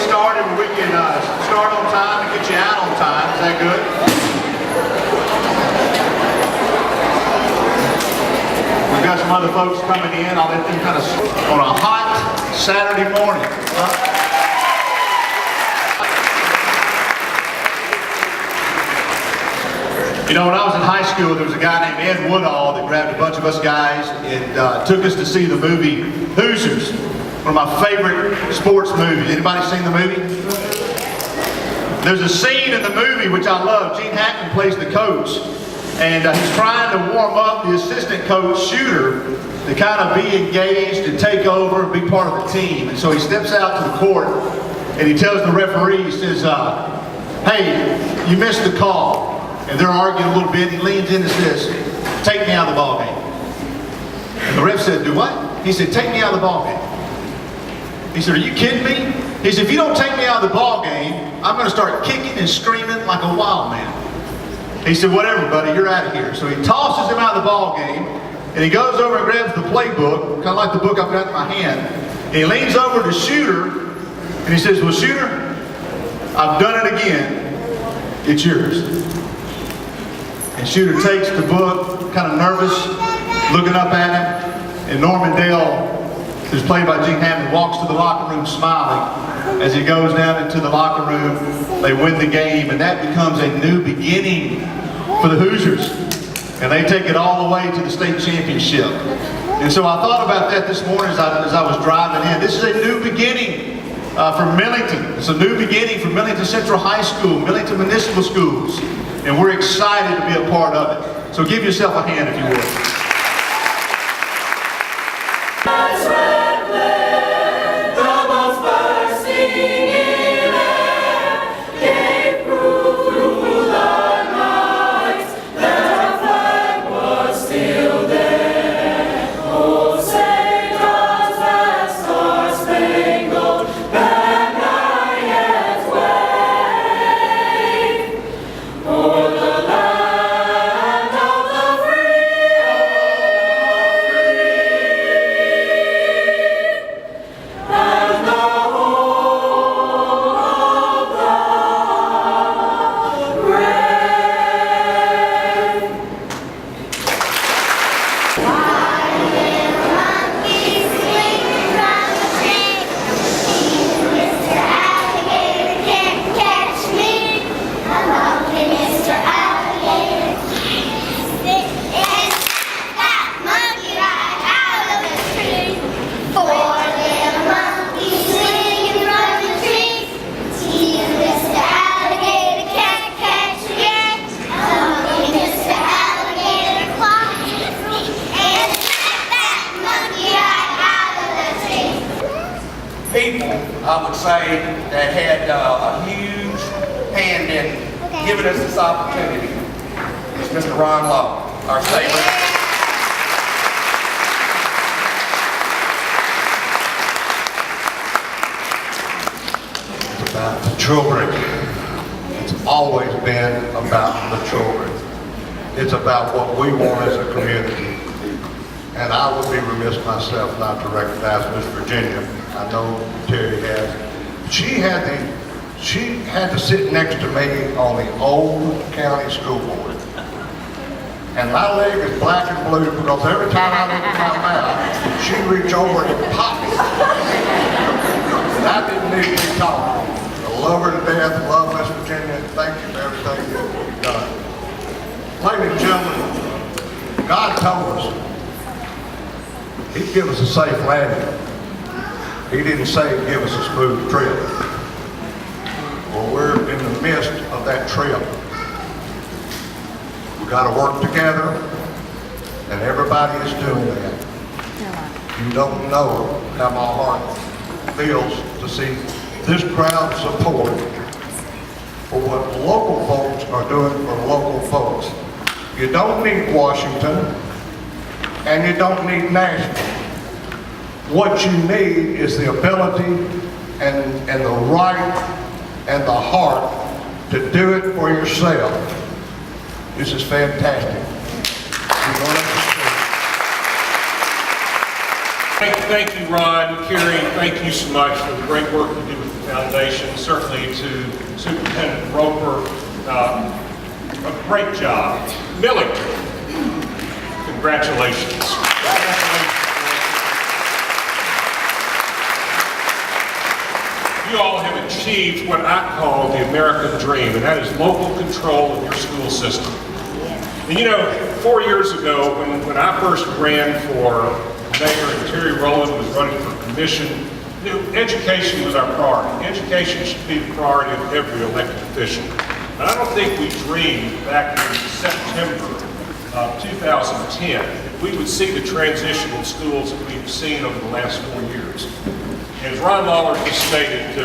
started where we can start on time and get you out on time. Is that good? We've got some other folks coming in. I'll let them kind of on a hot Saturday morning. You know, when I was in high school, there was a guy named Ed Woodall that grabbed a bunch of us guys and took us to see the movie Hoosiers, one of my favorite sports movies. Anybody seen the movie? There's a scene in the movie which I love. Gene Hackman plays the coach, and he's trying to warm up the assistant coach, Shooter, to kind of be engaged and take over and be part of the team. And so he steps out to the court and he tells the referee, he says, hey, you missed the call. And they're arguing a little bit. He leans in and says, take me out of the ball game. And the ref said, do what? He said, take me out of the ball game. He said, are you kidding me? He said, if you don't take me out of the ball game, I'm going to start kicking and screaming like a wild man. He said, whatever, buddy, you're out of here. So he tosses him out of the ball game, and he goes over and grabs the playbook, kind of like the book I've got in my hand, and he leans over to Shooter, and he says, well, Shooter, I've done it again. It's yours. And Shooter takes the book, kind of nervous, looking up at him, and Norman Dale, who's played by Gene Hammond, walks to the locker room smiling. As he goes down into the locker room, they win the game, and that becomes a new beginning for the Hoosiers. And they take it all the way to the state championship. And so I thought about that this morning as I was driving in. This is a new beginning for Millington. It's a new beginning for Millington Central High School, Millington Municipal Schools. And we're excited to be a part of it. So give yourself a hand if you would. People, I would say, that had a huge hand in giving us this opportunity is Mr. Ron Law, our state rep. It's about the children. It's always been about the children. It's about what we want as a community. And I would be remiss myself not to recognize Miss Virginia. I know Terry has. She had to sit next to me on the old county school board. And my leg is black and blue because every time I look at my mouth, she'd reach over and pop me. And I didn't need to be taught. I love her to death, love Miss Virginia, and thank you for everything you've done. Ladies and gentlemen, God told us He'd give us a safe landing. He didn't say he'd give us a smooth trip. Well, we're in the midst of that trip. We've got to work together, and everybody is doing that. You don't know how my heart feels to see this crowd support for what local folks are doing for local folks. You don't need Washington, and you don't need Nashville. What you need is the ability and the right and the heart to do it for yourself. This is fantastic. You're going Thank you, Ron, Carrie, thank you so much for the great work you do with the foundation. Certainly to Superintendent Roper, a great job. Millington, congratulations. You all have achieved what I call the American dream, and that is local control of your school system. And you know, 4 years ago, when I first ran for mayor and Terry Rowland was running for commission, you know, education was our priority. Education should be the priority of every elected official. And I don't think we dreamed back in September of 2010 that we would see the transition in schools that we've seen over the last 4 years. As Ron Lawler just stated,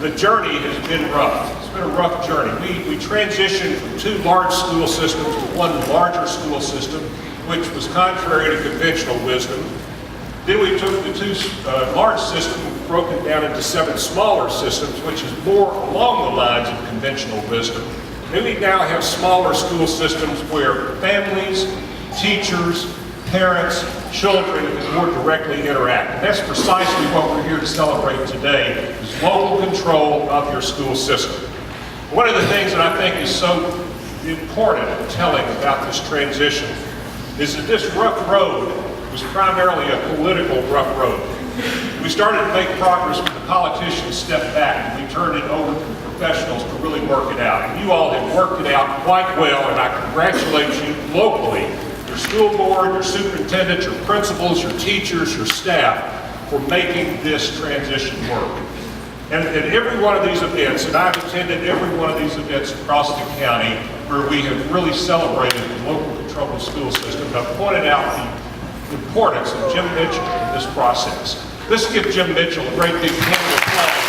the journey has been rough. It's been a rough journey. We transitioned from 2 large school systems to 1 larger school system, which was contrary to conventional wisdom. Then we took the 2 large systems, broken down into 7 smaller systems, which is more along the lines of conventional wisdom. Then we now have smaller school systems where families, teachers, parents, children can more directly interact. And that's precisely what we're here to celebrate today, is local control of your school system. One of the things that I think is so important in telling about this transition is that this rough road was primarily a political rough road. We started to make progress when the politicians stepped back and we turned it over to the professionals to really work it out. And you all have worked it out quite well, and I congratulate you locally, your school board, your superintendent, your principals, your teachers, your staff, for making this transition work. And at every one of these events, and I've attended every one of these events across the county where we have really celebrated the local control of the school system, and I've pointed out the importance of Jim Mitchell in this process. Let's give Jim Mitchell a great big hand of applause.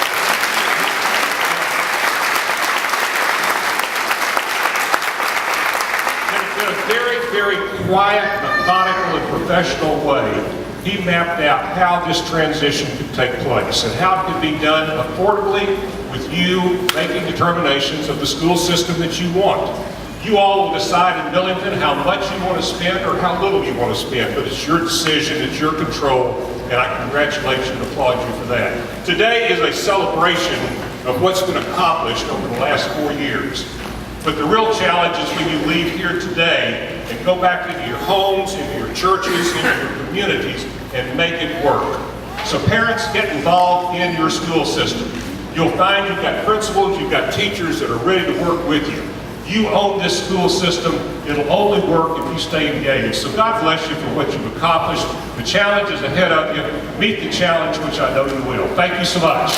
In a very, very quiet, methodical, and professional way, he mapped out how this transition could take place and how it could be done affordably with you making determinations of the school system that you want. You all will decide in Millington how much you want to spend or how little you want to spend, but it's your decision, it's your control, and I congratulate you and applaud you for that. Today is a celebration of what's been accomplished over the last 4 years. But the real challenge is when you leave here today and go back into your homes, into your churches, into your communities, and make it work. So parents, get involved in your school system. You'll find you've got principals, you've got teachers that are ready to work with you. You own this school system. It'll only work if you stay engaged. So God bless you for what you've accomplished. The challenge is ahead of you. Meet the challenge, which I know you will. Thank you so much.